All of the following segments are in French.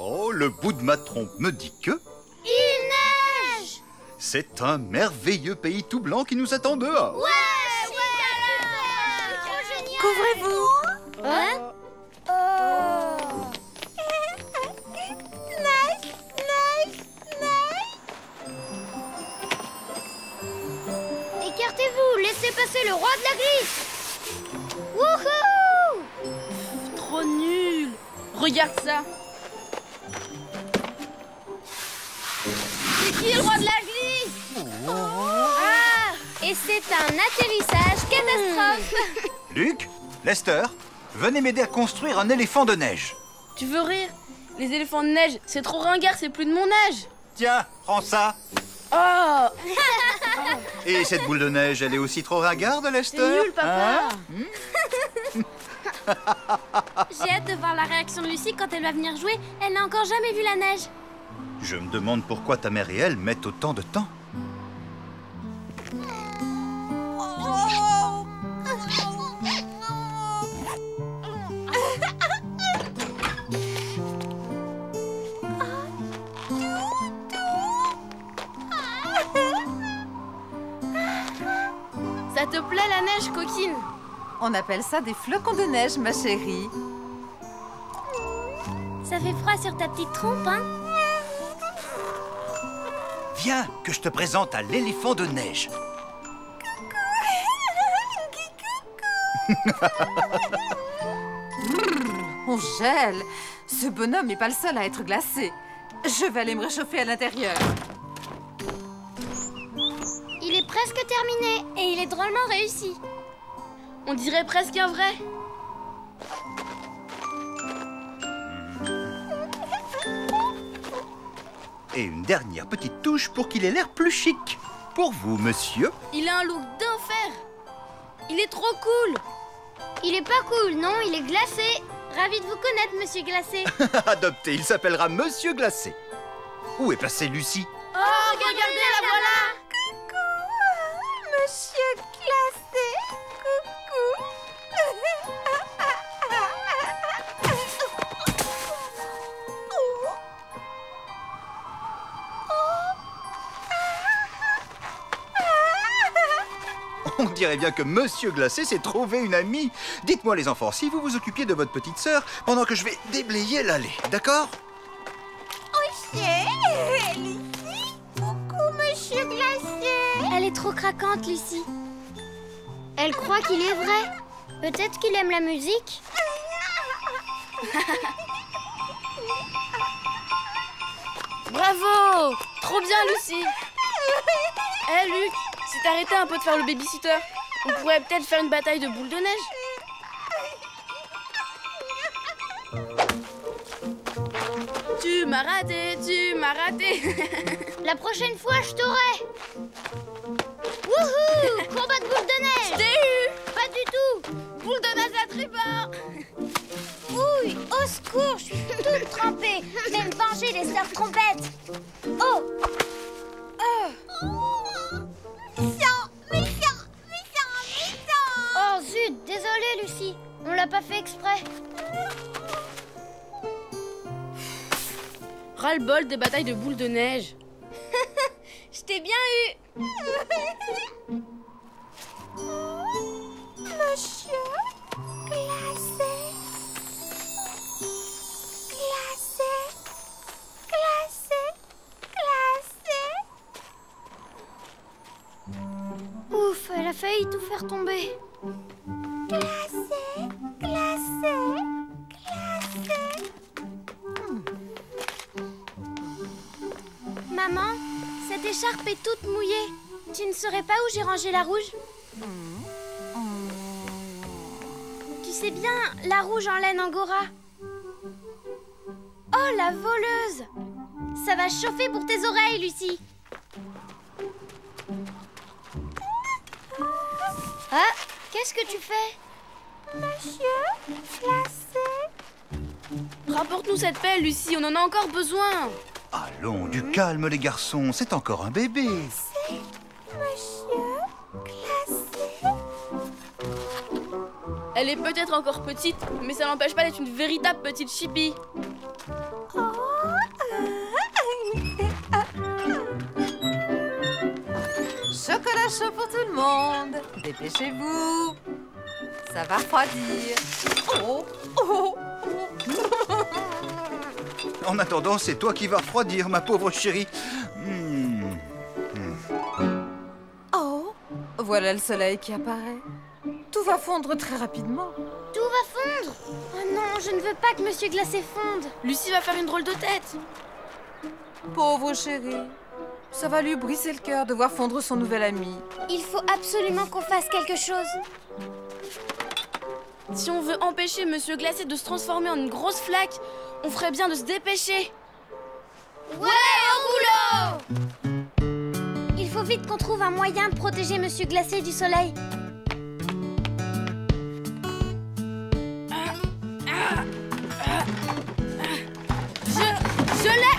Oh, le bout de ma trompe me dit que... Il neige! C'est un merveilleux pays tout blanc qui nous attend dehors. Ouais, c'est trop génial! Couvrez-vous! Hein? Neige, neige, neige! Écartez-vous, laissez passer le roi de la glisse! Wouhou! Trop nul! Regarde ça! C'est qui le roi de la glisse? Ah! Et c'est un atterrissage catastrophe! Luc, Lester, venez m'aider à construire un éléphant de neige. Tu veux rire? Les éléphants de neige, c'est trop ringard, c'est plus de mon âge! Tiens, prends ça. Oh! Et cette boule de neige, elle est aussi trop ringarde, Lester? C'est nul, papa! Hein? J'ai hâte de voir la réaction de Lucie quand elle va venir jouer. Elle n'a encore jamais vu la neige. Je me demande pourquoi ta mère et elle mettent autant de temps. Ça te plaît la neige, coquine? On appelle ça des flocons de neige, ma chérie. Ça fait froid sur ta petite trompe, hein? Viens, que je te présente à l'éléphant de neige. On gèle. Ce bonhomme n'est pas le seul à être glacé. Je vais aller me réchauffer à l'intérieur. Il est presque terminé et il est drôlement réussi. On dirait presque un vrai. Et une dernière petite touche pour qu'il ait l'air plus chic. Pour vous, monsieur. Il a un look d'enfer. Il est trop cool. Il est pas cool, non, il est glacé. Ravi de vous connaître, monsieur Glacé. Adopté, il s'appellera Monsieur Glacé. Où est passée Lucie? Oh, regardez, la voilà. Coucou, monsieur glacé. Coucou. On dirait bien que Monsieur Glacé s'est trouvé une amie. Dites-moi les enfants, si vous vous occupiez de votre petite sœur pendant que je vais déblayer l'allée, d'accord? Lucie. Coucou, monsieur glacé. Elle est trop craquante, Lucie. Elle croit qu'il est vrai. Peut-être qu'il aime la musique. Bravo. Trop bien, Lucie. Eh, Luc, si t'arrêtais un peu de faire le babysitter, on pourrait peut-être faire une bataille de boules de neige. Tu m'as raté, tu m'as raté. La prochaine fois, je t'aurai. Wouhou! Combat de boules de neige. Je t'ai eu. Pas du tout. Boule de neige à tribord. Ouille, au secours, je suis toute trempée. Je vais me venger des sœurs trompettes. Oh! Oh zut, désolée Lucie. On l'a pas fait exprès. Ras-le-bol des batailles de boules de neige. Je t'ai bien eu. Monsieur glacé. Glacé. Glacé. Glacé. Ouf, elle a failli tout faire tomber. Glacé. Glacé. Glacé. Maman, cette écharpe est toute mouillée. Tu ne saurais pas où j'ai rangé la rouge? Tu sais bien, la rouge en laine angora. Oh, la voleuse! Ça va chauffer pour tes oreilles, Lucie. Ah, qu'est-ce que tu fais? Monsieur glacé. Rapporte-nous cette pelle, Lucie, on en a encore besoin. Allons, du calme les garçons, c'est encore un bébé. Monsieur Glacé. Elle est peut-être encore petite, mais ça n'empêche pas d'être une véritable petite chipie. Chocolat chaud pour tout le monde. Dépêchez-vous. Ça va refroidir. Oh, oh, oh. En attendant, c'est toi qui vas refroidir, ma pauvre chérie. Oh, voilà le soleil qui apparaît. Tout va fondre très rapidement. Tout va fondre. Oh non, je ne veux pas que Monsieur Glacé fonde. Lucie va faire une drôle de tête. Pauvre chérie. Ça va lui briser le cœur de voir fondre son nouvel ami. Il faut absolument qu'on fasse quelque chose. Si on veut empêcher Monsieur Glacé de se transformer en une grosse flaque, on ferait bien de se dépêcher. Ouais, au boulot! Il faut vite qu'on trouve un moyen de protéger Monsieur Glacé du soleil. Je l'ai!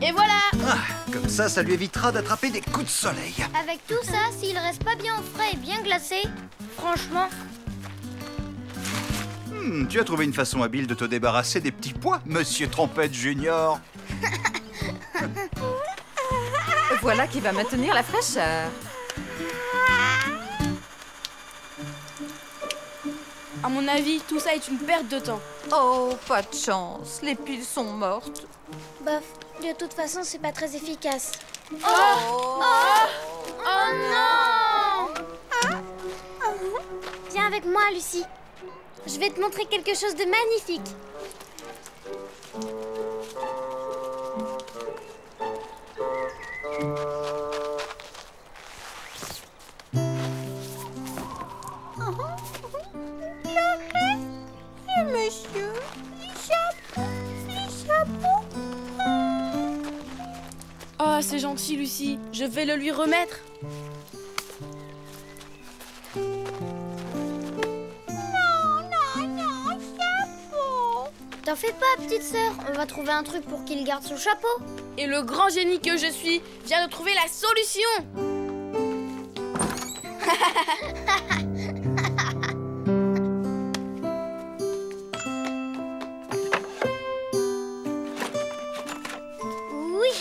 Et voilà! Ah, comme ça lui évitera d'attraper des coups de soleil. Avec tout ça, s'il reste pas bien au frais et bien glacé, franchement... Tu as trouvé une façon habile de te débarrasser des petits pois, Monsieur Trompette Junior. Voilà qui va maintenir la fraîcheur. À mon avis, tout ça est une perte de temps. Oh, pas de chance. Les piles sont mortes. Bof, de toute façon, c'est pas très efficace. Oh, Oh non! Viens avec moi, Lucie. Je vais te montrer quelque chose de magnifique. Monsieur, les chapeaux. Oh, c'est gentil, Lucie. Je vais le lui remettre. T'en fais pas, petite sœur. On va trouver un truc pour qu'il garde son chapeau. Et le grand génie que je suis vient de trouver la solution. Oui.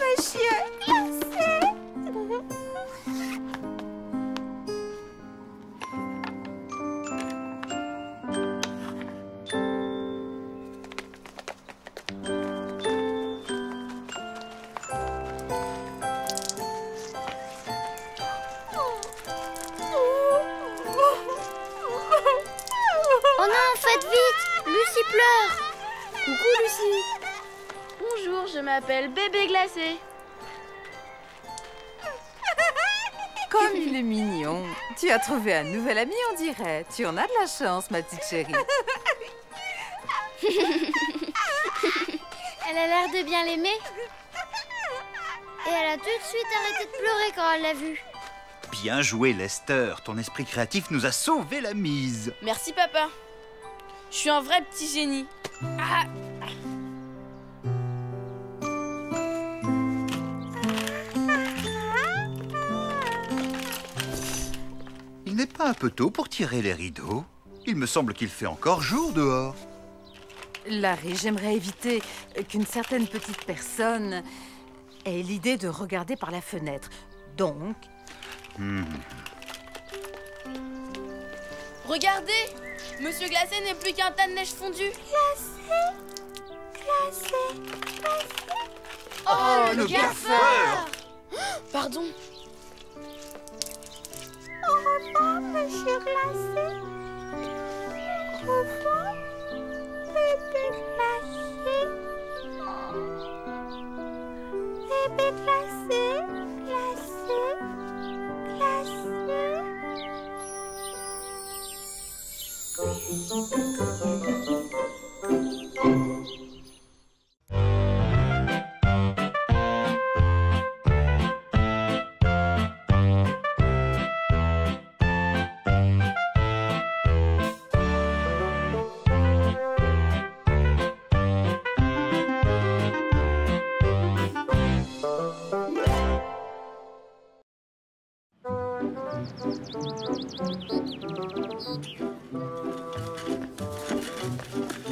Monsieur Glacé. Oh non, faites vite! Lucie pleure! Coucou, Lucie. Bonjour, je m'appelle Bébé Glacé. comme il est mignon. Tu as trouvé un nouvel ami, on dirait. Tu en as de la chance, ma petite chérie. Elle a l'air de bien l'aimer. Et elle a tout de suite arrêté de pleurer quand elle l'a vu. Bien joué, Lester. Ton esprit créatif nous a sauvé la mise. Merci, papa. Je suis un vrai petit génie. Ah. Il n'est pas un peu tôt pour tirer les rideaux? Il me semble qu'il fait encore jour dehors. Larry, j'aimerais éviter qu'une certaine petite personne ait l'idée de regarder par la fenêtre. Donc... Regardez, Monsieur Glacé n'est plus qu'un tas de neige fondue. Glacé. Oh, le gaffeur! Pardon. Au revoir, Monsieur Glacé. Au revoir, bébé glacé. Bébé glacé, glacé.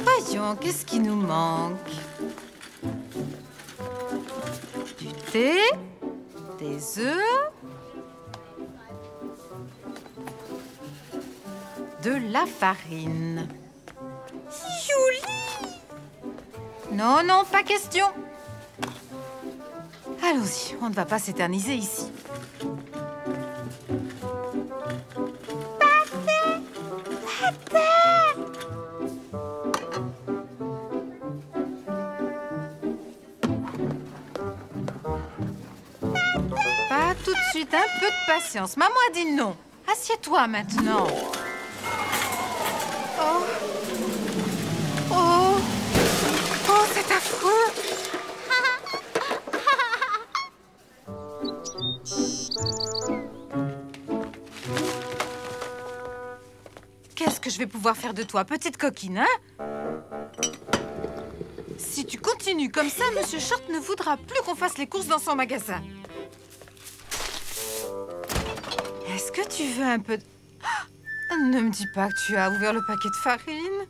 Voyons, qu'est-ce qui nous manque? Du thé, des œufs, de la farine. Julie! Non, non, pas question. Allons-y, on ne va pas s'éterniser ici. Pas tout de suite, un peu de patience. Maman a dit non. Assieds-toi maintenant. Oh. Oh. Oh, c'est affreux. Qu'est-ce que je vais pouvoir faire de toi, petite coquine, hein? Si tu continues comme ça, Monsieur Short ne voudra plus qu'on fasse les courses dans son magasin. Est-ce que tu veux un peu de... Ah, ne me dis pas que tu as ouvert le paquet de farine.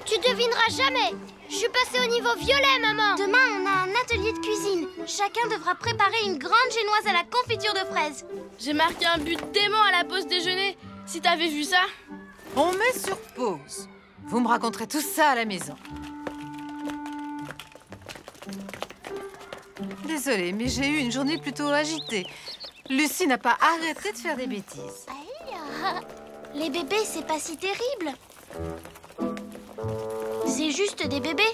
Tu devineras jamais. Je suis passée au niveau violet, maman. Demain, on a un atelier de cuisine. Chacun devra préparer une grande génoise à la confiture de fraises. J'ai marqué un but dément à la pause déjeuner. Si t'avais vu ça. On met sur pause. Vous me raconterez tout ça à la maison. Désolée, mais j'ai eu une journée plutôt agitée. Lucie n'a pas arrêté de faire des bêtises. Les bébés, c'est pas si terrible. C'est juste des bébés.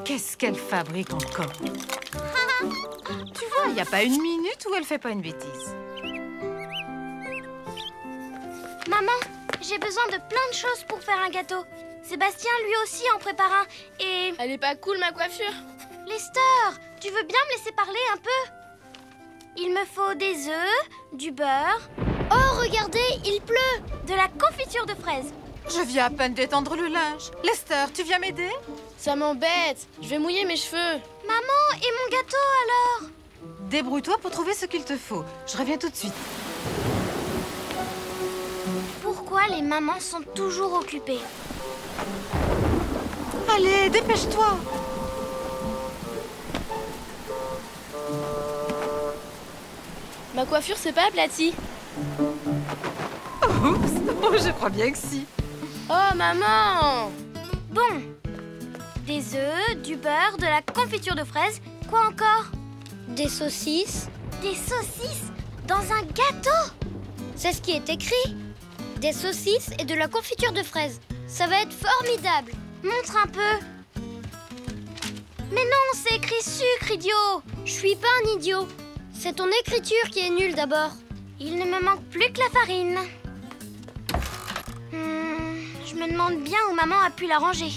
Qu'est-ce qu'elle fabrique encore? Tu vois, il n'y a pas une minute où elle fait pas une bêtise. Maman, j'ai besoin de plein de choses pour faire un gâteau. Sébastien, lui aussi, en prépare un. Et... Elle est pas cool, ma coiffure? Lester, tu veux bien me laisser parler un peu? Il me faut des œufs, du beurre... Oh, regardez, il pleut! De la confiture de fraises. Je viens à peine d'étendre le linge. Lester, tu viens m'aider? Ça m'embête. Je vais mouiller mes cheveux. Maman, et mon gâteau alors? Débrouille-toi pour trouver ce qu'il te faut. Je reviens tout de suite. Pourquoi les mamans sont toujours occupées? Allez, dépêche-toi. Ma coiffure, c'est pas aplatie. Oups, oh, je crois bien que si. Oh, maman! Bon, des œufs, du beurre, de la confiture de fraises. Quoi encore? Des saucisses. Des saucisses dans un gâteau? C'est ce qui est écrit. Des saucisses et de la confiture de fraises. Ça va être formidable. Montre un peu. Mais non, c'est écrit sucre, idiot. Je suis pas un idiot. C'est ton écriture qui est nulle d'abord. Il ne me manque plus que la farine. Je me demande bien où maman a pu la ranger.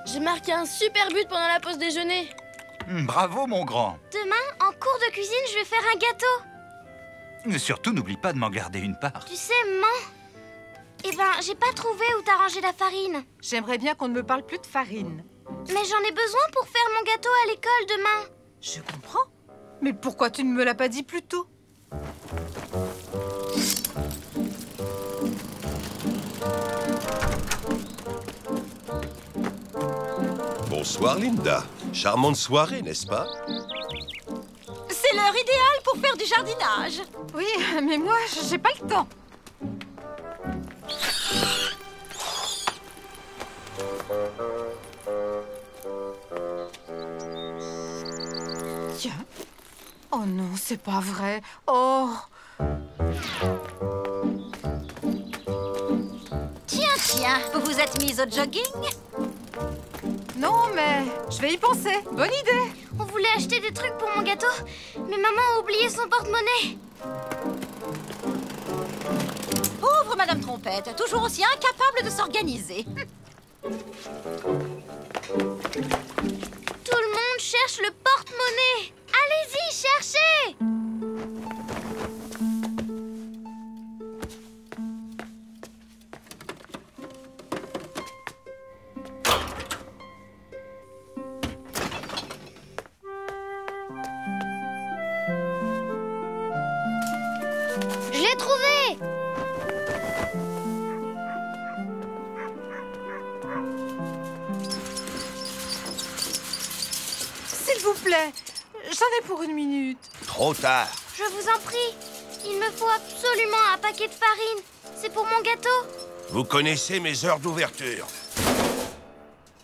J'ai marqué un super but pendant la pause déjeuner. Bravo, mon grand. Demain, en cours de cuisine, je vais faire un gâteau. Surtout, n'oublie pas de m'en garder une part. Tu sais, maman, eh ben, j'ai pas trouvé où t'as rangé la farine. J'aimerais bien qu'on ne me parle plus de farine. Mais j'en ai besoin pour faire mon gâteau à l'école demain. Je comprends. Mais pourquoi tu ne me l'as pas dit plus tôt? Bonsoir, Linda. Charmante soirée, n'est-ce pas? C'est l'heure idéale pour faire du jardinage. Oui, mais moi, j'ai pas le temps. Tiens. Oh non, c'est pas vrai. Oh. Tiens, vous vous êtes mise au jogging? Non, mais je vais y penser. Bonne idée. On voulait acheter des trucs pour mon gâteau, mais maman a oublié son porte-monnaie. Pauvre Madame Trompette, toujours aussi incapable de s'organiser. Tout le monde cherche le porte-monnaie. Allez-y, cherchez! Je l'ai trouvé! S'il vous plaît, j'en ai pour 1 minute. Trop tard. Je vous en prie, il me faut absolument un paquet de farine. C'est pour mon gâteau. Vous connaissez mes heures d'ouverture.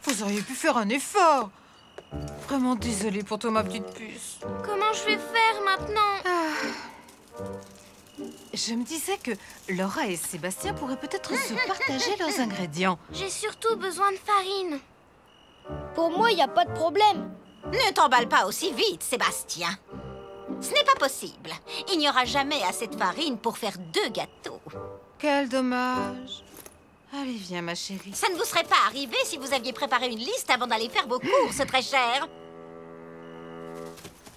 Vous auriez pu faire un effort. Vraiment désolée pour toi, ma petite puce. Comment je vais faire maintenant? Je me disais que Laura et Sébastien pourraient peut-être se partager leurs ingrédients. J'ai surtout besoin de farine. Pour moi, il n'y a pas de problème. Ne t'emballe pas aussi vite, Sébastien. Ce n'est pas possible. Il n'y aura jamais assez de farine pour faire 2 gâteaux. Quel dommage. Allez, viens, ma chérie. Ça ne vous serait pas arrivé si vous aviez préparé une liste avant d'aller faire vos courses, très chère.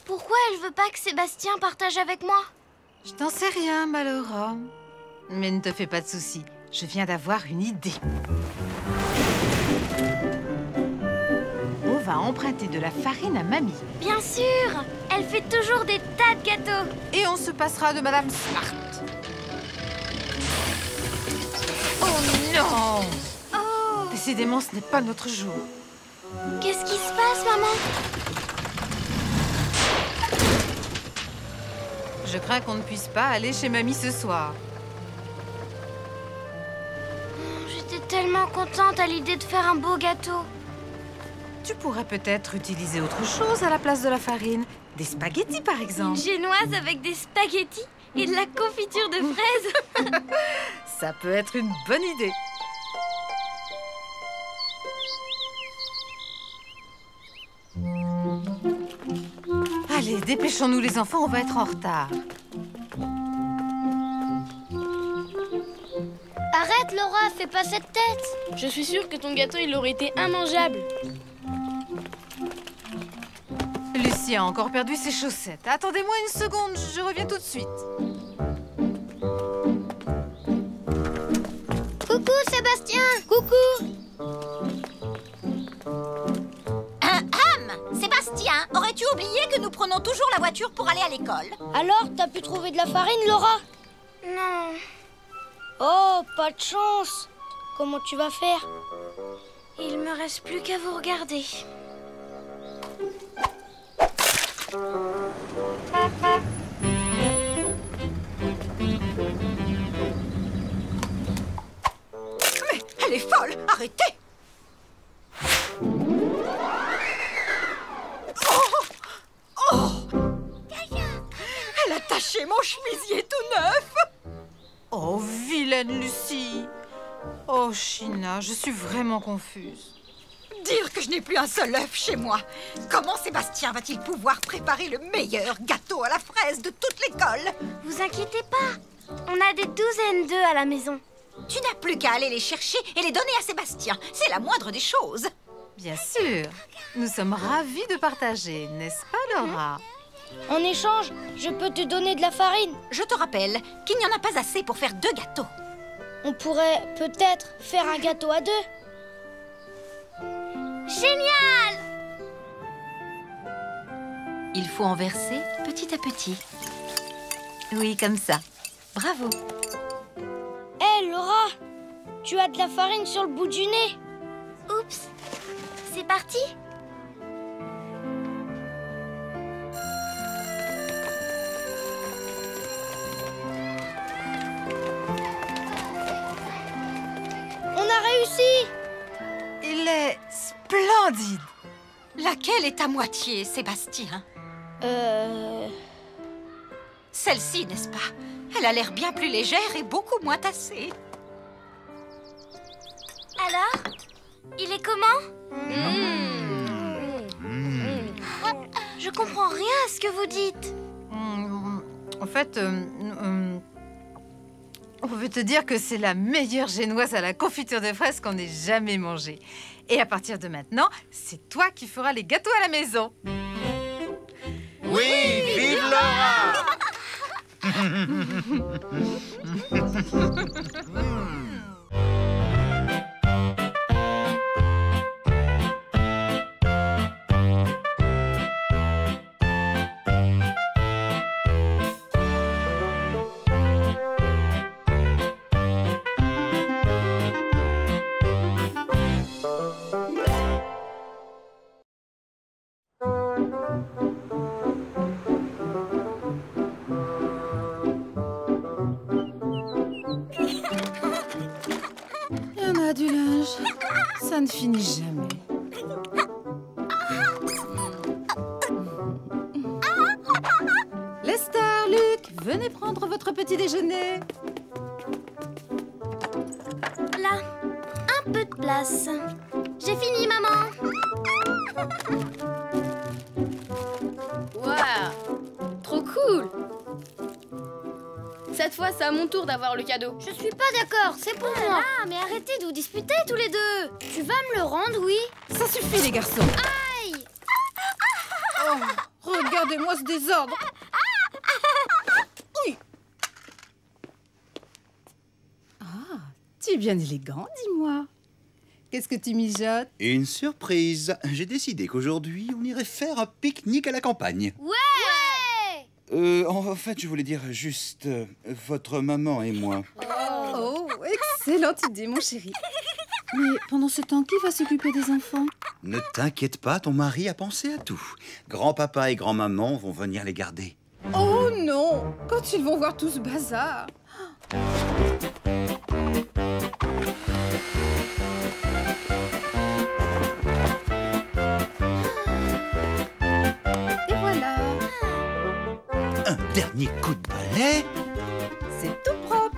Pourquoi elle veut pas que Sébastien partage avec moi? Je n'en sais rien, ma Laura. Mais ne te fais pas de soucis. Je viens d'avoir une idée. On va emprunter de la farine à mamie. Bien sûr, elle fait toujours des tas de gâteaux. Et on se passera de Madame Smart. Oh non! Oh, Décidément, ce n'est pas notre jour. qu'est-ce qui se passe, maman? Je crains qu'on ne puisse pas aller chez mamie ce soir. J'étais tellement contente à l'idée de faire un beau gâteau. Tu pourrais peut-être utiliser autre chose à la place de la farine. Des spaghettis, par Une exemple. génoise avec des spaghettis et de la confiture de fraises. Ça peut être une bonne idée. Allez, dépêchons-nous les enfants, on va être en retard. Arrête, Laura, fais pas cette tête. Je suis sûre que ton gâteau, il aurait été immangeable. Lucie a encore perdu ses chaussettes. Attendez-moi une seconde, je reviens tout de suite. Coucou, Sébastien. Coucou. Sébastien, aurais-tu oublié que nous prenons toujours la voiture pour aller à l'école? Alors, t'as pu trouver de la farine, Laura? Non. Oh, pas de chance. Comment tu vas faire? Il me reste plus qu'à vous regarder. Mais elle est folle! Arrêtez! Elle a taché mon chemisier tout neuf! Oh, vilaine Lucie. Oh, China, je suis vraiment confuse. Dire que je n'ai plus un seul œuf chez moi. Comment Sébastien va-t-il pouvoir préparer le meilleur gâteau à la fraise de toute l'école? Vous inquiétez pas. On a des douzaines d'œufs à la maison. Tu n'as plus qu'à aller les chercher et les donner à Sébastien. C'est la moindre des choses. Bien sûr. Nous sommes ravis de partager, n'est-ce pas, Laura? En échange, je peux te donner de la farine. Je te rappelle qu'il n'y en a pas assez pour faire 2 gâteaux. On pourrait peut-être faire un gâteau à 2. Génial! Il faut en verser petit à petit. Oui, comme ça. Bravo. Hé, Laura, tu as de la farine sur le bout du nez. Oups, c'est parti. On a réussi. Il est splendide. Laquelle est à moitié, Sébastien? Celle-ci, n'est-ce pas? Elle a l'air bien plus légère et beaucoup moins tassée. Alors, il est comment? Je comprends rien à ce que vous dites. En fait, on veut te dire que c'est la meilleure génoise à la confiture de fraises qu'on ait jamais mangée. Et à partir de maintenant, c'est toi qui feras les gâteaux à la maison. Oui, vive Laura! Il y en a du linge. Ça ne finit jamais. Lester, Luc, venez prendre votre petit déjeuner. Là, un peu de place. J'ai fini, maman. Waouh, trop cool. Cette fois, c'est à mon tour d'avoir le cadeau. Je suis pas d'accord, c'est pour moi. Ah, mais arrêtez de vous disputer tous les deux. Tu vas me le rendre, oui? Ça suffit, les garçons. Aïe! Oh, regardez-moi ce désordre. Oui. Ah, tu es bien élégant, dis-moi. Qu'est-ce que tu mijotes? Une surprise. J'ai décidé qu'aujourd'hui, on irait faire un pique-nique à la campagne. Ouais! En fait, je voulais dire juste votre maman et moi. Oh, excellente idée, mon chéri. Mais pendant ce temps, qui va s'occuper des enfants? Ne t'inquiète pas, ton mari a pensé à tout. Grand-papa et grand-maman vont venir les garder. Oh non! Quand ils vont voir tout ce bazar. Et voilà, Un dernier coup de balai. c'est tout propre.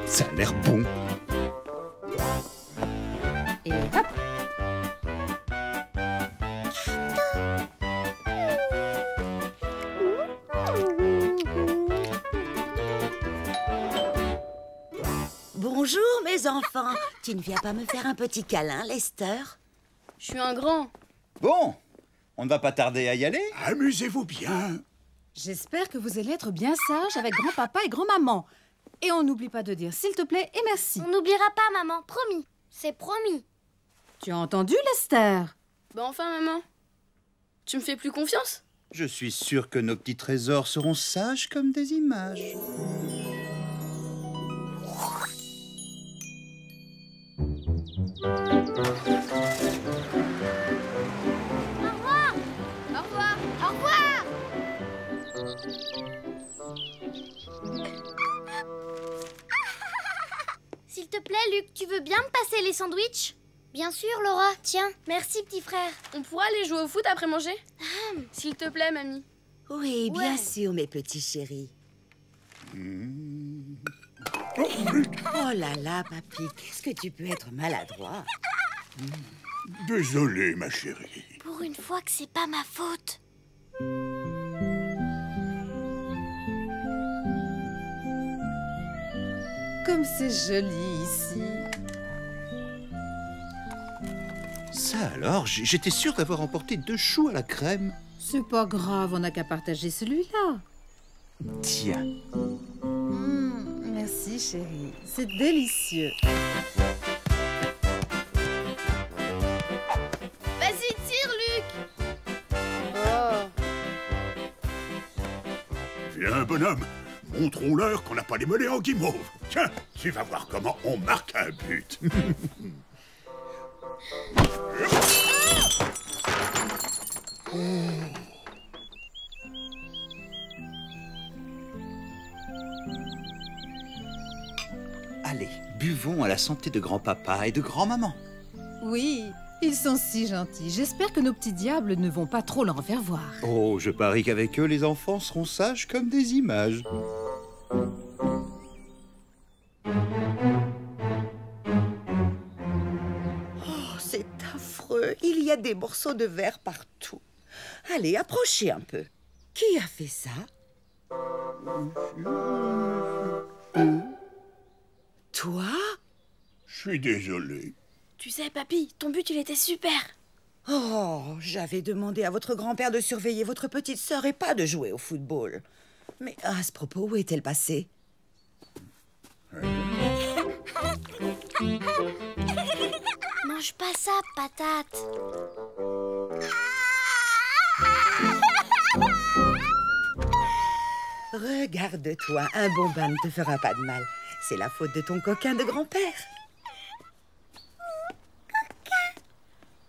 Ça a l'air bon. Et hop. Bonjour mes enfants. Tu ne viens pas me faire un petit câlin, Lester? Je suis un grand. Bon, on ne va pas tarder à y aller. Amusez-vous bien. J'espère que vous allez être bien sages avec grand-papa et grand-maman. Et on n'oublie pas de dire s'il te plaît et merci. On n'oubliera pas, maman, promis. C'est promis. Tu as entendu, Lester? Bah enfin, maman. Tu me fais plus confiance? Je suis sûr que nos petits trésors seront sages comme des images. Au revoir. Au revoir. S'il te plaît, Luc, tu veux bien me passer les sandwichs? Bien sûr, Laura. Tiens, merci, petit frère. On pourra aller jouer au foot après manger? S'il te plaît, mamie. Oui, bien Ouais. sûr, mes petits chéris. Oh là là, papy, qu'est-ce que tu peux être maladroit? Désolé, ma chérie. Pour une fois que c'est pas ma faute. Comme c'est joli ici. Ça alors, j'étais sûr d'avoir emporté 2 choux à la crème. C'est pas grave, on n'a qu'à partager celui-là. Tiens. Merci, chérie. C'est délicieux. Vas-y, tire, Luc. Oh. Viens, bonhomme. Montrons-leur qu'on n'a pas les mollets en guimauve. Tiens, tu vas voir comment on marque un but. Allez, buvons à la santé de grand-papa et de grand-maman. Oui, Ils sont si gentils. J'espère que nos petits diables ne vont pas trop leur faire voir. Oh, je parie qu'avec eux, les enfants seront sages comme des images. C'est affreux. Il y a des morceaux de verre partout. Allez, approchez un peu. Qui a fait ça? Toi? Je suis désolé. Tu sais, papy, ton but, il était super. Oh, j'avais demandé à votre grand-père de surveiller votre petite sœur et pas de jouer au football. Mais à ce propos, où est-elle passée? Mange pas ça, patate. Regarde-toi, un bon bain ne te fera pas de mal. C'est la faute de ton coquin de grand-père.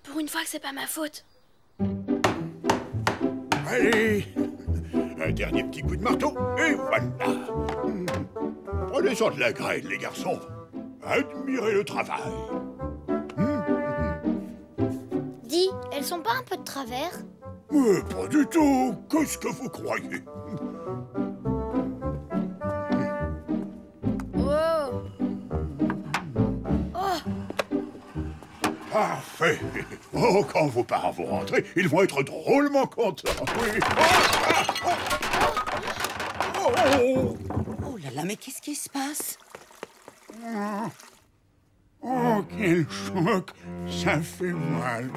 Pour une fois que c'est pas ma faute. Allez, un dernier petit coup de marteau, et voilà. Prenez-en de la graine, les garçons. Admirez le travail. Dis, elles sont pas un peu de travers? Pas du tout. Qu'est-ce que vous croyez? Oh. Oh. Parfait. Oh, quand vos parents vont rentrer, ils vont être drôlement contents. Oui. Oh là là, mais qu'est-ce qui se passe? Oh, quel choc. Ça fait mal.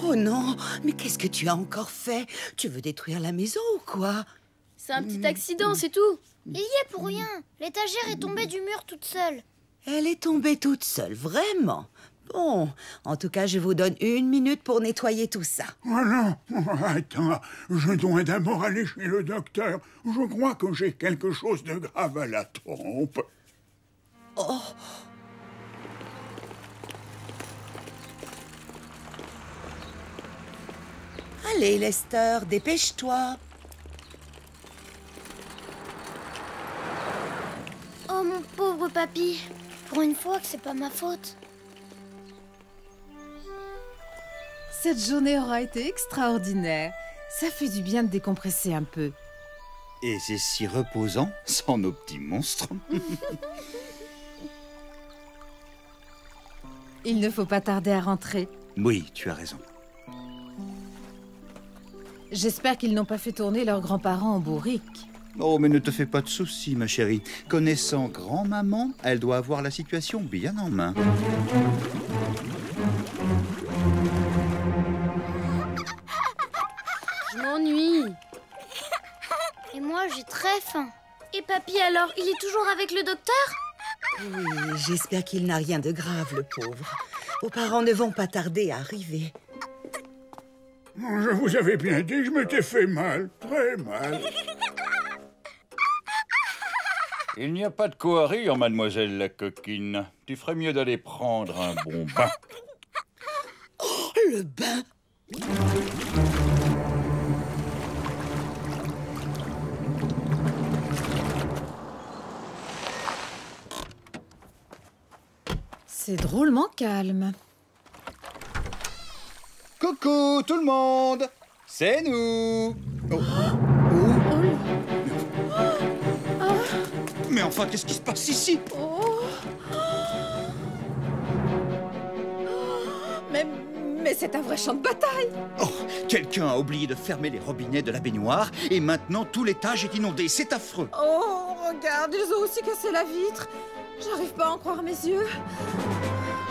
Oh non, mais qu'est-ce que tu as encore fait? Tu veux détruire la maison ou quoi? C'est un petit accident, c'est tout. Il y est pour rien. L'étagère est tombée du mur toute seule. Elle est tombée toute seule, vraiment. Bon, en tout cas, je vous donne 1 minute pour nettoyer tout ça. Voilà. Attends, je dois d'abord aller chez le docteur. Je crois que j'ai quelque chose de grave à la trompe. Oh! Allez, Lester, dépêche-toi. Oh, mon pauvre papy. Pour une fois que c'est pas ma faute. Cette journée aura été extraordinaire. Ça fait du bien de décompresser un peu. Et c'est si reposant, sans nos petits monstres. Il ne faut pas tarder à rentrer. Oui, tu as raison. J'espère qu'ils n'ont pas fait tourner leurs grands-parents en bourrique. Oh, mais ne te fais pas de soucis, ma chérie. Connaissant grand-maman, elle doit avoir la situation bien en main. Je m'ennuie. Et moi, j'ai très faim. Et papy, alors, il est toujours avec le docteur? Oui, j'espère qu'il n'a rien de grave, le pauvre. Vos parents ne vont pas tarder à arriver. Je vous avais bien dit, je m'étais fait mal, très mal. Il n'y a pas de quoi rire, mademoiselle la coquine. Tu ferais mieux d'aller prendre un bon bain. Oh, le bain! C'est drôlement calme. Coucou tout le monde! C'est nous! Oh. Mais enfin, qu'est-ce qui se passe ici? Mais c'est un vrai champ de bataille! Oh, quelqu'un a oublié de fermer les robinets de la baignoire et maintenant tout l'étage est inondé. C'est affreux. Oh, regarde, ils ont aussi cassé la vitre. J'arrive pas à en croire mes yeux.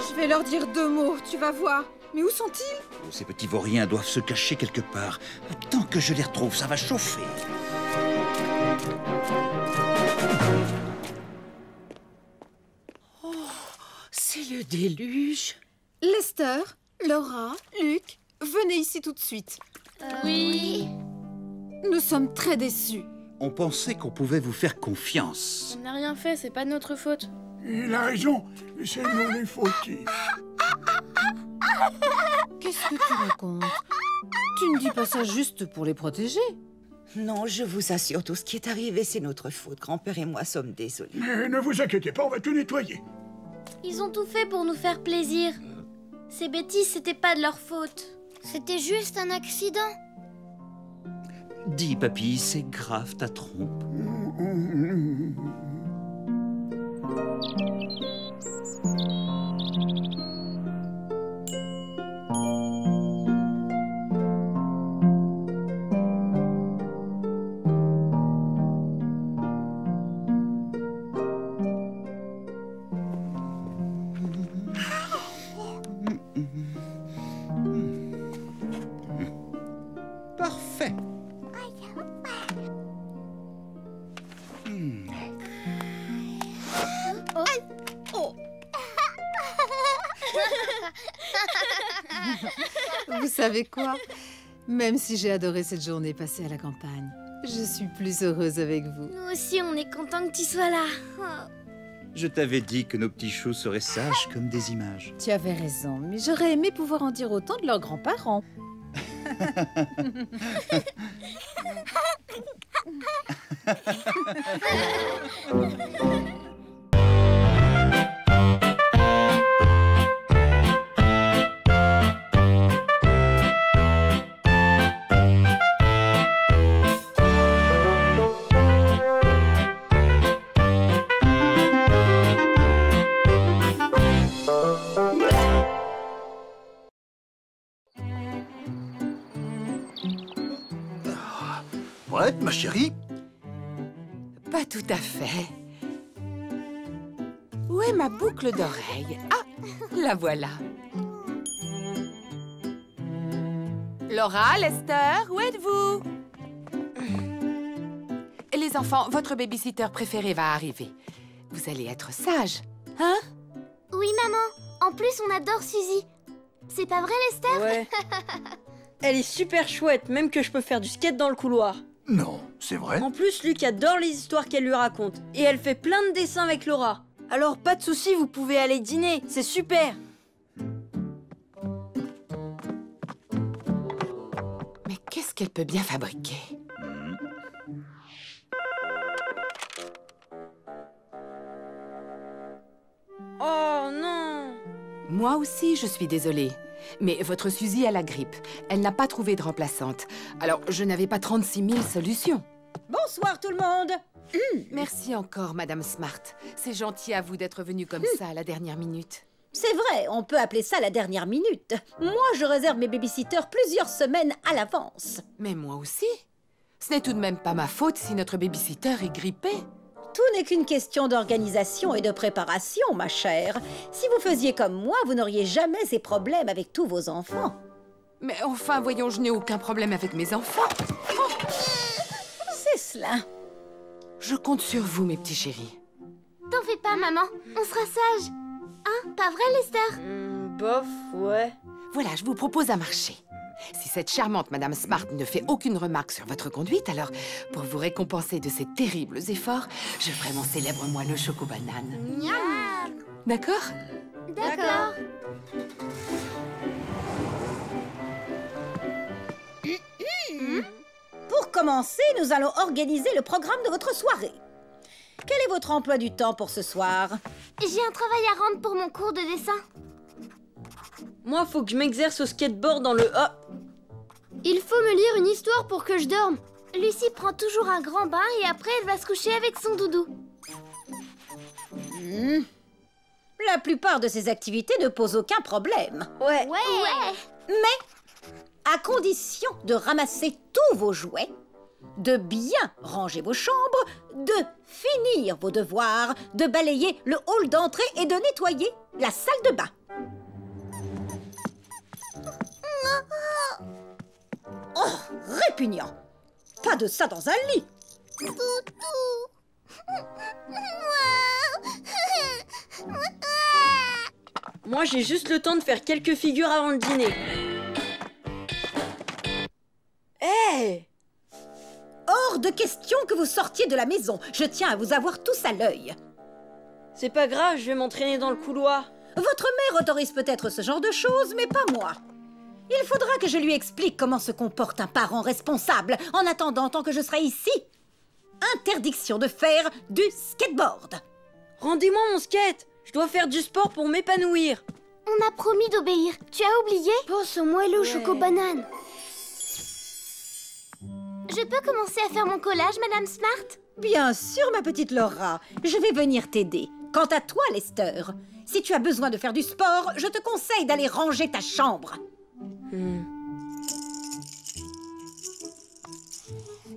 Je vais leur dire 2 mots, tu vas voir. Mais où sont-ils? Oh, ces petits vauriens doivent se cacher quelque part. Tant que je les retrouve, ça va chauffer. Oh, c'est le déluge. Lester, Laura, Luc, venez ici tout de suite. Oui. Nous sommes très déçus. On pensait qu'on pouvait vous faire confiance. On n'a rien fait, c'est pas de notre faute. Il a raison, c'est nous les fautifs. Qu'est-ce que tu racontes? Tu ne dis pas ça juste pour les protéger. Non, je vous assure, tout ce qui est arrivé, c'est notre faute. Grand-père et moi sommes désolés. Mais ne vous inquiétez pas, on va tout nettoyer. Ils ont tout fait pour nous faire plaisir. Ces bêtises, c'était pas de leur faute. C'était juste un accident. Dis, papy, c'est grave ta trompe. Parfait. Vous savez quoi? Même si j'ai adoré cette journée passée à la campagne, je suis plus heureuse avec vous. Nous aussi, on est contents que tu sois là. Je t'avais dit que nos petits choux seraient sages comme des images. Tu avais raison, mais j'aurais aimé pouvoir en dire autant de leurs grands-parents. Prête, ma chérie? Pas tout à fait. Où est ma boucle d'oreille? Ah, la voilà. Laura, Lester, où êtes-vous? Les enfants, votre babysitter préféré va arriver. Vous allez être sages, hein? Oui, maman. En plus, on adore Suzy. C'est pas vrai, Lester? Ouais. Elle est super chouette, même que je peux faire du skate dans le couloir. Non, c'est vrai. En plus, Luc adore les histoires qu'elle lui raconte. Et elle fait plein de dessins avec Laura. Alors, pas de soucis, vous pouvez aller dîner. C'est super. Mais qu'est-ce qu'elle peut bien fabriquer? Oh non! Moi aussi, je suis désolée. Mais votre Suzy a la grippe. Elle n'a pas trouvé de remplaçante. Alors, je n'avais pas 36 000 solutions. Bonsoir tout le monde. Merci encore, Madame Smart. C'est gentil à vous d'être venue comme ça à la dernière minute. C'est vrai, on peut appeler ça la dernière minute. Moi, je réserve mes babysitters plusieurs semaines à l'avance. Mais moi aussi. Ce n'est tout de même pas ma faute si notre babysitter est grippée. Tout n'est qu'une question d'organisation et de préparation, ma chère. Si vous faisiez comme moi, vous n'auriez jamais ces problèmes avec tous vos enfants. Mais enfin, voyons, je n'ai aucun problème avec mes enfants. C'est cela. Je compte sur vous, mes petits chéris. T'en fais pas, maman. On sera sages. Hein? Pas vrai, Lester? Bof, ouais. Voilà, je vous propose un marché. Si cette charmante Madame Smart ne fait aucune remarque sur votre conduite, alors, pour vous récompenser de ces terribles efforts, je ferai mon célèbre moelleux choco-banane. Miam. D'accord? D'accord. Pour commencer, nous allons organiser le programme de votre soirée. Quel est votre emploi du temps pour ce soir? J'ai un travail à rendre pour mon cours de dessin. Moi, faut que je m'exerce au skateboard dans le... Ah. Il faut me lire une histoire pour que je dorme. Lucie prend toujours un grand bain et après elle va se coucher avec son doudou. La plupart de ces activités ne posent aucun problème. Ouais. Mais, à condition de ramasser tous vos jouets, de bien ranger vos chambres, de finir vos devoirs, de balayer le hall d'entrée et de nettoyer la salle de bain. Oh, répugnant! Pas de ça dans un lit! Moi, j'ai juste le temps de faire quelques figures avant le dîner. Hé! Hors de question que vous sortiez de la maison. Je tiens à vous avoir tous à l'œil. C'est pas grave, je vais m'entraîner dans le couloir. Votre mère autorise peut-être ce genre de choses, mais pas moi. Il faudra que je lui explique comment se comporte un parent responsable en attendant tant que je serai ici. Interdiction de faire du skateboard. Rendez-moi mon skate. Je dois faire du sport pour m'épanouir. On a promis d'obéir. Tu as oublié? Pense au moelleux au choco-banane. Je peux commencer à faire mon collage, Madame Smart? Bien sûr, ma petite Laura. Je vais venir t'aider. Quant à toi, Lester, si tu as besoin de faire du sport, je te conseille d'aller ranger ta chambre.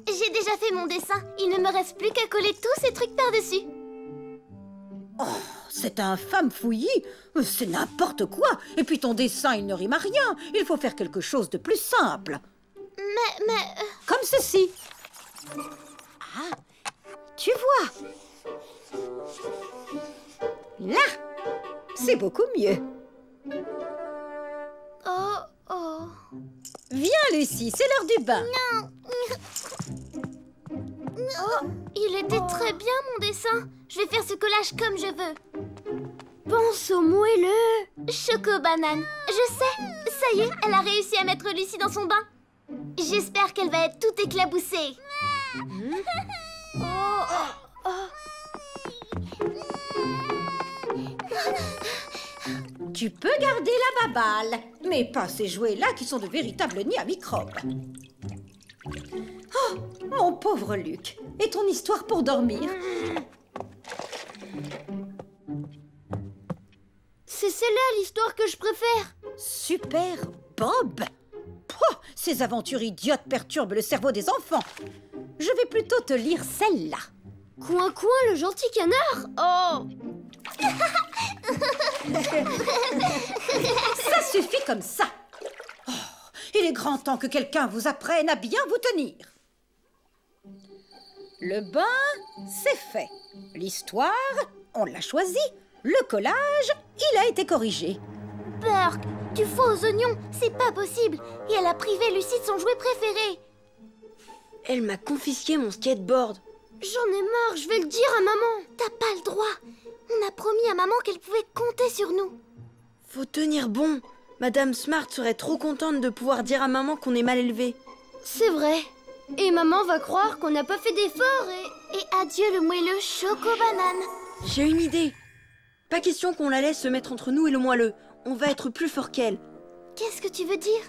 J'ai déjà fait mon dessin. Il ne me reste plus qu'à coller tous ces trucs par-dessus. Oh, c'est infâme fouillis. C'est n'importe quoi. Et puis ton dessin, il ne rime à rien. Il faut faire quelque chose de plus simple. Mais... Comme ceci. Ah, tu vois. Là, c'est beaucoup mieux. Oh. Viens, Lucie, c'est l'heure du bain. Non. Oh, il était très bien, mon dessin. Je vais faire ce collage comme je veux. Pense au moelleux. Choco-banane. Je sais. Ça y est, elle a réussi à mettre Lucie dans son bain. J'espère qu'elle va être toute éclaboussée. Tu peux garder la baballe, mais pas ces jouets-là qui sont de véritables nids à microbes. Oh, mon pauvre Luc. Et ton histoire pour dormir? C'est celle-là l'histoire que je préfère. Super Bob. Pouah, ces aventures idiotes perturbent le cerveau des enfants. Je vais plutôt te lire celle-là. Coin, le gentil canard. Oh. Ça suffit comme ça. Oh, il est grand temps que quelqu'un vous apprenne à bien vous tenir. Le bain, c'est fait. L'histoire, on l'a choisi. Le collage, il a été corrigé. Burke, du faux aux oignons, c'est pas possible. Et elle a privé Lucie de son jouet préféré. Elle m'a confisqué mon skateboard. J'en ai marre, je vais le dire à maman. T'as pas le droit. On a promis à maman qu'elle pouvait compter sur nous. Faut tenir bon. Madame Smart serait trop contente de pouvoir dire à maman qu'on est mal élevé. C'est vrai. Et maman va croire qu'on n'a pas fait d'efforts Et adieu le moelleux choco-banane. J'ai une idée. Pas question qu'on la laisse se mettre entre nous et le moelleux. On va être plus fort qu'elle. Qu'est-ce que tu veux dire?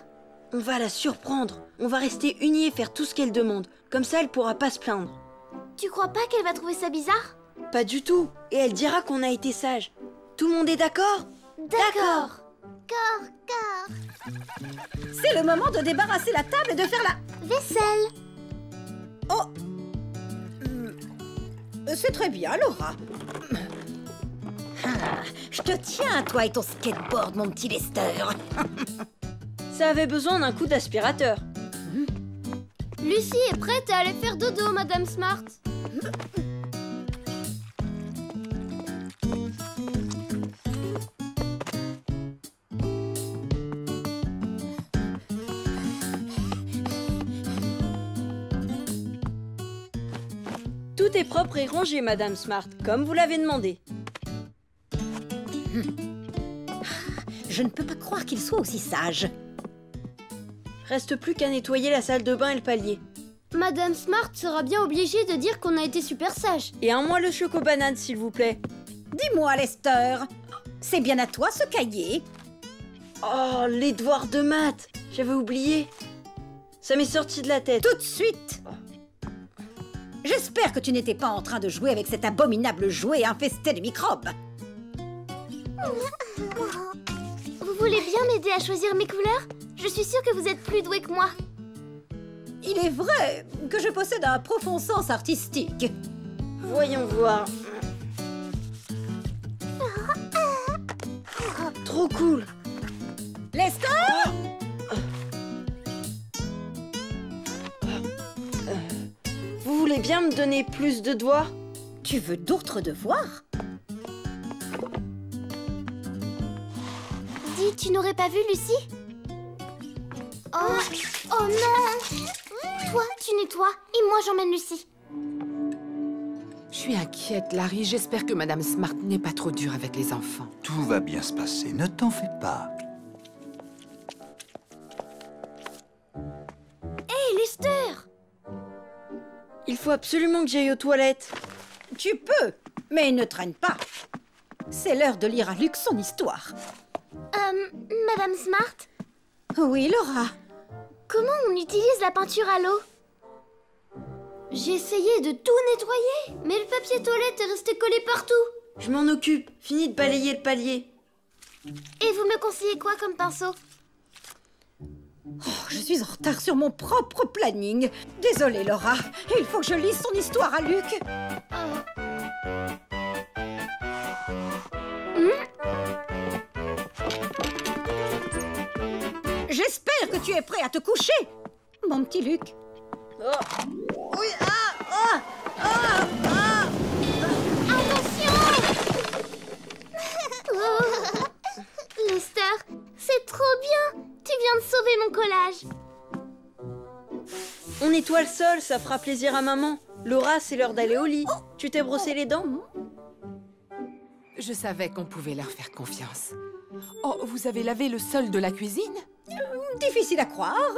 On va la surprendre. On va rester unis et faire tout ce qu'elle demande. Comme ça, elle pourra pas se plaindre. Tu crois pas qu'elle va trouver ça bizarre? Pas du tout. Et elle dira qu'on a été sages. Tout le monde est d'accord? D'accord. C'est le moment de débarrasser la table et de faire la vaisselle. Oh, c'est très bien, Laura. Je te tiens, toi et ton skateboard, mon petit Lester. Ça avait besoin d'un coup d'aspirateur. Lucie est prête à aller faire dodo, Madame Smart. Tout est propre et rangé, Madame Smart, comme vous l'avez demandé. Je ne peux pas croire qu'il soit aussi sage. Reste plus qu'à nettoyer la salle de bain et le palier. Madame Smart sera bien obligée de dire qu'on a été super sage. Et un moelleux choco-banane, s'il vous plaît. Dis-moi, Lester, c'est bien à toi ce cahier? Oh, les devoirs de maths. J'avais oublié. Ça m'est sorti de la tête. Tout de suite. J'espère que tu n'étais pas en train de jouer avec cet abominable jouet infesté de microbes. Vous voulez bien m'aider à choisir mes couleurs? Je suis sûre que vous êtes plus doué que moi. Il est vrai que je possède un profond sens artistique. Voyons voir. Trop cool. Lester! Vous voulez bien me donner plus de devoirs? Tu veux d'autres devoirs? Dis, tu n'aurais pas vu Lucie? Oh non! Toi, tu nettoies et moi j'emmène Lucie. Je suis inquiète, Larry. J'espère que Madame Smart n'est pas trop dure avec les enfants. Tout va bien se passer, ne t'en fais pas. Hé, Lester! Il faut absolument que j'aille aux toilettes. Tu peux, mais ne traîne pas. c'est l'heure de lire à Luc son histoire. Madame Smart, Oui, Laura. comment on utilise la peinture à l'eau? J'ai essayé de tout nettoyer, mais le papier toilette est resté collé partout. Je m'en occupe. Fini de balayer le palier. Et vous me conseillez quoi comme pinceau? Oh, je suis en retard sur mon propre planning. Désolée, Laura. Il faut que je lise son histoire à Luc. J'espère que tu es prêt à te coucher, mon petit Luc. Oui, Attention! Lester, c'est trop bien. Tu viens de sauver mon collage. On nettoie le sol, ça fera plaisir à maman. Laura, c'est l'heure d'aller au lit. Tu t'es brossé les dents? Je savais qu'on pouvait leur faire confiance. Oh, vous avez lavé le sol de la cuisine? Difficile à croire,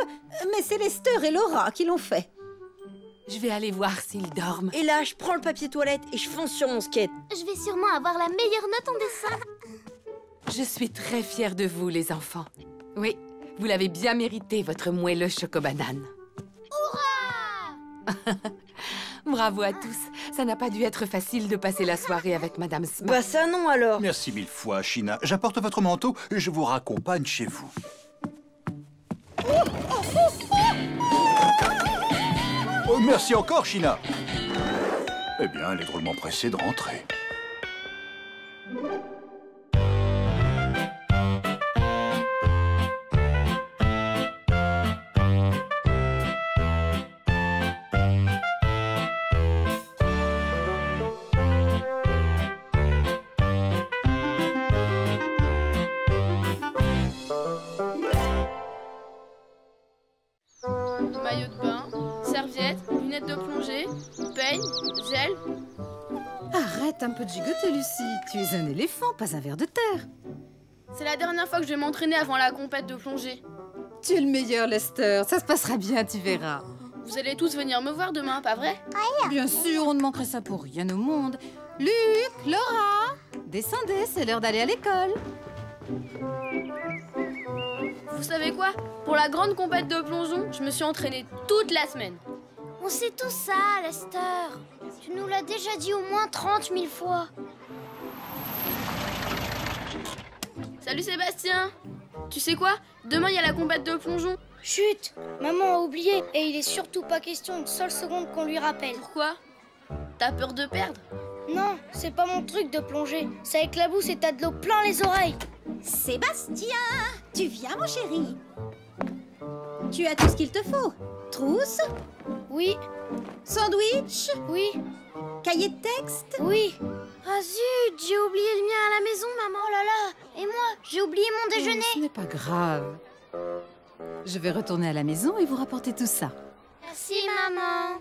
mais c'est Lester et Laura qui l'ont fait. Je vais aller voir s'ils dorment. Et là, je prends le papier toilette et je fonce sur mon skate. Je vais sûrement avoir la meilleure note en dessin. Je suis très fière de vous, les enfants. Oui, vous l'avez bien mérité, votre moelleux chocobanane. Hurrah! Bravo à tous. Ça n'a pas dû être facile de passer la soirée avec Madame Smart. Bah ça non alors. Merci mille fois, China. J'apporte votre manteau et je vous raccompagne chez vous. Oh, merci encore, China. Eh bien, elle est drôlement pressée de rentrer. Maillot de bain, serviette, lunettes de plongée, peigne, gel. Arrête un peu de gigoter, Lucie. Tu es un éléphant, pas un ver de terre. C'est la dernière fois que je vais m'entraîner avant la compète de plongée. Tu es le meilleur, Lester. Ça se passera bien, tu verras. Vous allez tous venir me voir demain, pas vrai? Bien sûr, on ne manquerait ça pour rien au monde. Luc, Laura, descendez, c'est l'heure d'aller à l'école. Vous savez quoi? Pour la grande compète de plongeon, je me suis entraînée toute la semaine. On sait tout ça, Lester. Tu nous l'as déjà dit au moins 30 000 fois. Salut Sébastien! Tu sais quoi? Demain, il y a la compète de plongeon. Chut, maman a oublié et il est surtout pas question une seule seconde qu'on lui rappelle. Pourquoi? T'as peur de perdre? Non, c'est pas mon truc de plonger. Ça éclabousse et t'as de l'eau plein les oreilles. Sébastien, tu viens, mon chéri? Tu as tout ce qu'il te faut. Trousse? Oui. Sandwich? Oui. Cahier de texte? Oui. Ah zut, j'ai oublié le mien à la maison, maman. Oh là là. Et moi, j'ai oublié mon déjeuner. Ce n'est pas grave. Je vais retourner à la maison et vous rapporter tout ça. Merci, maman.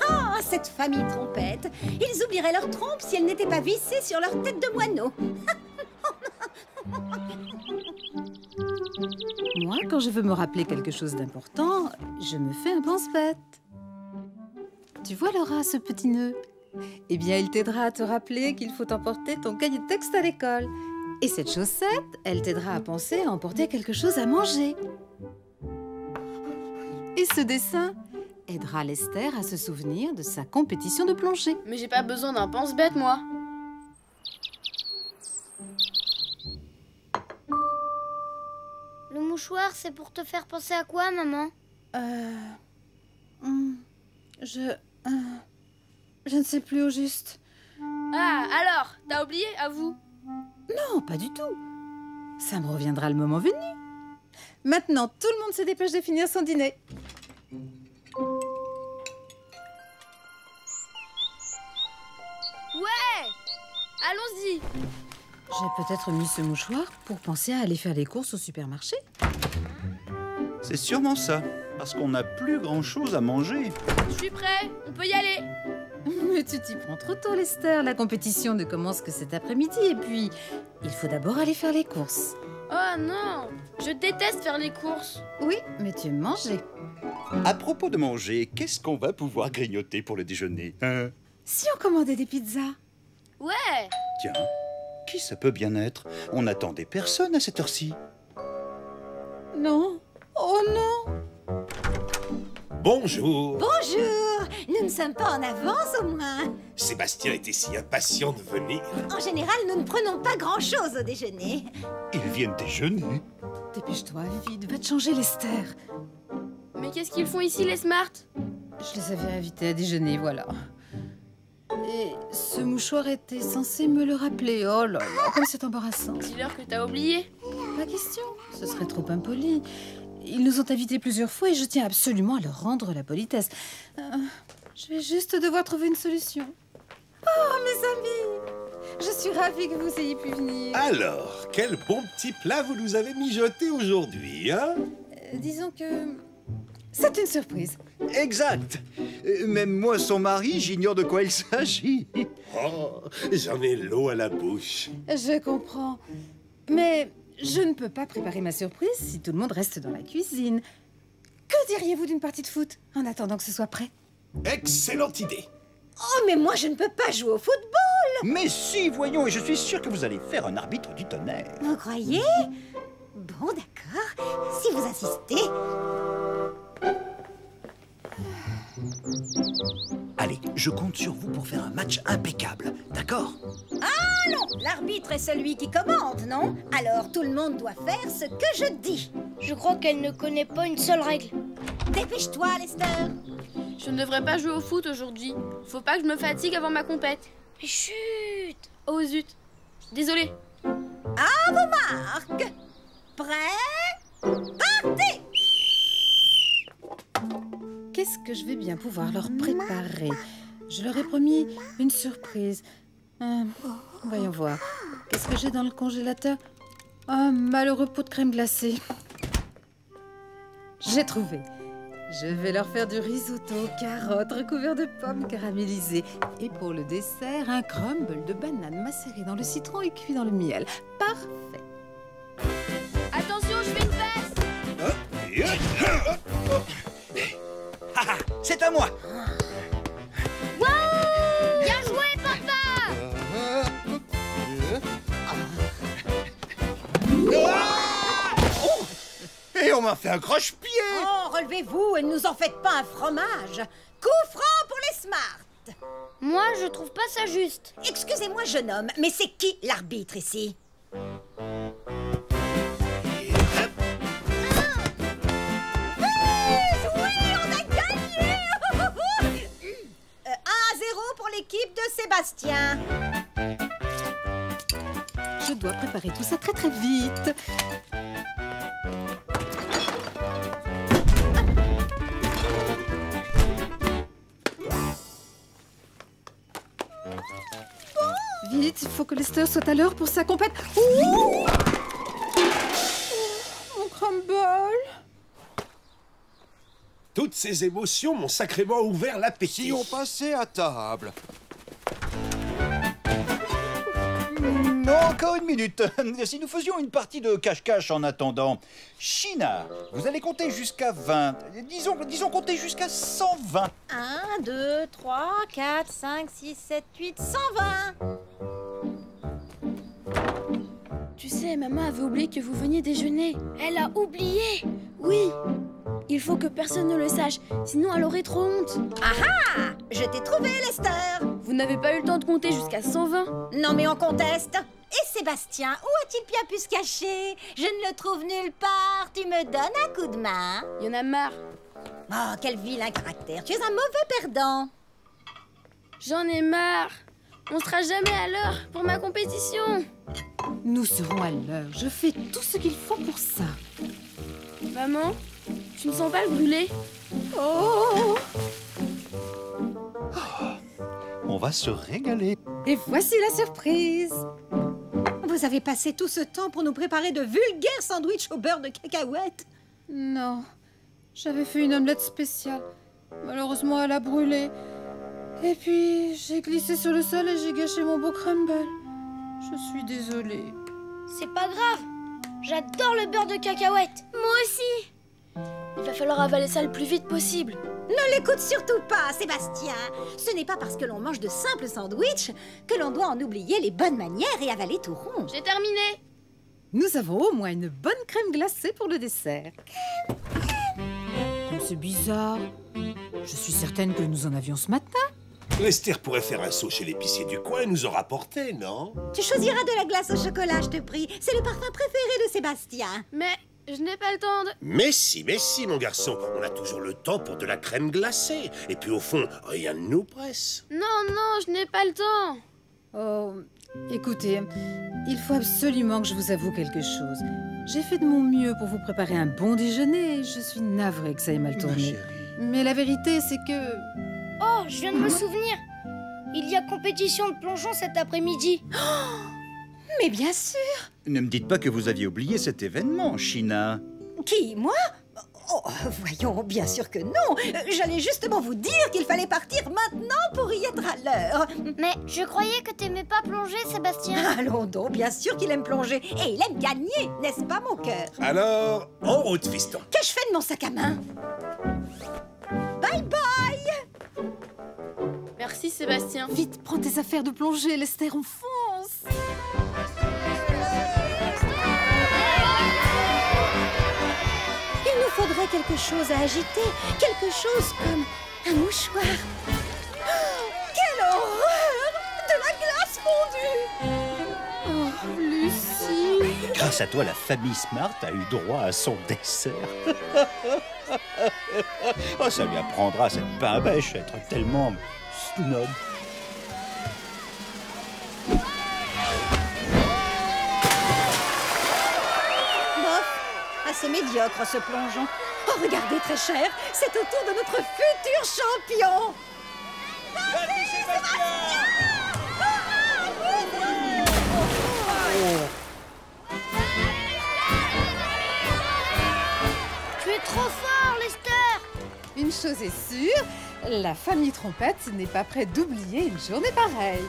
Ah, cette famille trompette. Ils oublieraient leur trompe si elle n'était pas vissée sur leur tête de moineau. Moi, quand je veux me rappeler quelque chose d'important, je me fais un pense-bête. Tu vois, Laura, ce petit nœud? Eh bien, il t'aidera à te rappeler qu'il faut emporter ton cahier de texte à l'école. Et cette chaussette, elle t'aidera à penser à emporter quelque chose à manger. Et ce dessin aidera Lester à se souvenir de sa compétition de plongée. Mais j'ai pas besoin d'un pense-bête, moi. Le mouchoir, c'est pour te faire penser à quoi, maman? Je ne sais plus au juste. Ah, alors, t'as oublié, à vous? Non, pas du tout. Ça me reviendra le moment venu. Maintenant, tout le monde se dépêche de finir son dîner. Ouais! Allons-y! J'ai peut-être mis ce mouchoir pour penser à aller faire les courses au supermarché. C'est sûrement ça, parce qu'on n'a plus grand-chose à manger. Je suis prêt, on peut y aller. Mais tu t'y prends trop tôt, Lester. La compétition ne commence que cet après-midi. Et puis, il faut d'abord aller faire les courses. Oh non! Je déteste faire les courses. Oui, mais tu aimes manger. À propos de manger, qu'est-ce qu'on va pouvoir grignoter pour le déjeuner, hein? Si on commandait des pizzas? Ouais! Tiens, Qui ça peut bien être? On n'attendait personne à cette heure-ci. Non. Oh non. Bonjour. Bonjour. Nous ne sommes pas en avance au moins. Sébastien était si impatient de venir. En général, nous ne prenons pas grand-chose au déjeuner. Ils viennent déjeuner. Dépêche-toi, vite, va te changer, Lester. Mais qu'est-ce qu'ils font ici, les Smart? Je les avais invités à déjeuner, voilà. Et ce mouchoir était censé me le rappeler. Oh là là, comme c'est embarrassant. Dis-leur que t'as oublié. Pas question, ce serait trop impoli. Ils nous ont invités plusieurs fois et je tiens absolument à leur rendre la politesse. Je vais juste devoir trouver une solution. Oh, mes amis! Je suis ravie que vous ayez pu venir. Alors, quel bon petit plat vous nous avez mijoté aujourd'hui, hein? Disons que c'est une surprise. Exact. Même moi, son mari, j'ignore de quoi il s'agit. Oh, j'en ai l'eau à la bouche. Je comprends. Mais je ne peux pas préparer ma surprise si tout le monde reste dans la cuisine. Que diriez-vous d'une partie de foot en attendant que ce soit prêt? Excellente idée. Oh, mais moi, je ne peux pas jouer au football. Mais si, voyons, et je suis sûr que vous allez faire un arbitre du tonnerre. Vous croyez? Bon, d'accord. Si vous insistez. Allez, je compte sur vous pour faire un match impeccable, d'accord? Ah non, l'arbitre est celui qui commande, non? Alors tout le monde doit faire ce que je dis. Je crois qu'elle ne connaît pas une seule règle. Dépêche-toi, Lester. Je ne devrais pas jouer au foot aujourd'hui. Faut pas que je me fatigue avant ma compète. Mais chut! Oh zut. Désolée. À vos marques. Prêts? Partez! Qu'est-ce que je vais bien pouvoir leur préparer? Je leur ai promis une surprise. Voyons voir. Qu'est-ce que j'ai dans le congélateur? Un malheureux pot de crème glacée. J'ai trouvé. Je vais leur faire du risotto aux carottes recouvert de pommes caramélisées. Et pour le dessert, un crumble de bananes macérées dans le citron et cuit dans le miel. Parfait. Attention, je fais une passe. C'est à moi. Wow! Bien joué, papa! Et on m'a fait un croche-pied. Oh, relevez-vous et ne nous en faites pas un fromage. Coup franc pour les Smart. Moi, je trouve pas ça juste. Excusez-moi, jeune homme, mais c'est qui l'arbitre ici? L'équipe de Sébastien. Je dois préparer tout ça très très vite. Vite, il faut que Lester soit à l'heure pour sa compète. Ouh! Mon crumble. Toutes ces émotions m'ont sacrément ouvert l'appétit. Si on passait à table. Encore une minute. Si nous faisions une partie de cache-cache en attendant. China, vous allez compter jusqu'à 20. Disons compter jusqu'à 120. 1, 2, 3, 4, 5, 6, 7, 8, 120. Tu sais, maman avait oublié que vous veniez déjeuner. Elle a oublié. Oui. Il faut que personne ne le sache, sinon elle aurait trop honte. Ah ah! Je t'ai trouvé, Lester. Vous n'avez pas eu le temps de compter jusqu'à 120? Non, mais on conteste. Et Sébastien, où a-t-il bien pu se cacher? Je ne le trouve nulle part. Tu me donnes un coup de main? Il y en a marre. Oh, quel vilain caractère. Tu es un mauvais perdant. J'en ai marre. On sera jamais à l'heure pour ma compétition. Nous serons à l'heure. Je fais tout ce qu'il faut pour ça. Maman, tu ne sens pas le brûler? Oh! On va se régaler. Et voici la surprise. Vous avez passé tout ce temps pour nous préparer de vulgaires sandwichs au beurre de cacahuètes? Non, j'avais fait une omelette spéciale. Malheureusement, elle a brûlé. Et puis, j'ai glissé sur le sol et j'ai gâché mon beau crumble. Je suis désolée. C'est pas grave. J'adore le beurre de cacahuète. Moi aussi. Il va falloir avaler ça le plus vite possible. Ne l'écoute surtout pas, Sébastien. Ce n'est pas parce que l'on mange de simples sandwichs que l'on doit en oublier les bonnes manières et avaler tout rond. J'ai terminé. Nous avons au moins une bonne crème glacée pour le dessert. C'est bizarre. Je suis certaine que nous en avions ce matin. Lester pourrait faire un saut chez l'épicier du coin et nous en rapporter, non? Tu choisiras de la glace au chocolat, je te prie. C'est le parfum préféré de Sébastien. Mais je n'ai pas le temps de... Mais si, mon garçon. On a toujours le temps pour de la crème glacée. Et puis au fond, rien ne nous presse. Non, je n'ai pas le temps. Oh, écoutez, il faut absolument que je vous avoue quelque chose. J'ai fait de mon mieux pour vous préparer un bon déjeuner. Je suis navrée que ça ait mal tourné. Mais la vérité, c'est que... Oh, je viens de me souvenir. Il y a compétition de plongeon cet après-midi. Oh, mais bien sûr. Ne me dites pas que vous aviez oublié cet événement, China. Qui, moi? Oh, voyons, bien sûr que non. J'allais justement vous dire qu'il fallait partir maintenant pour y être à l'heure. Mais je croyais que t'aimais pas plonger, Sébastien. Allons donc, bien sûr qu'il aime plonger. Et il aime gagner, n'est-ce pas, mon cœur? Alors, en route, fiston. Qu'ai-je fait de mon sac à main? Bye bye. Merci, Sébastien. Vite, prends tes affaires de plongée, Lester, on fonce. Il nous faudrait quelque chose à agiter, quelque chose comme un mouchoir. Oh, quelle horreur! De la glace fondue! Oh, Lucie! Grâce à toi, la famille Smart a eu droit à son dessert. Oh, ça lui apprendra cette pain à bêche à être tellement snob. Assez médiocre ce plongeon. Oh, regardez, très cher, c'est au tour de notre futur champion. Tu es trop fort, Lester. Une chose est sûre, la famille Trompette n'est pas prête d'oublier une journée pareille.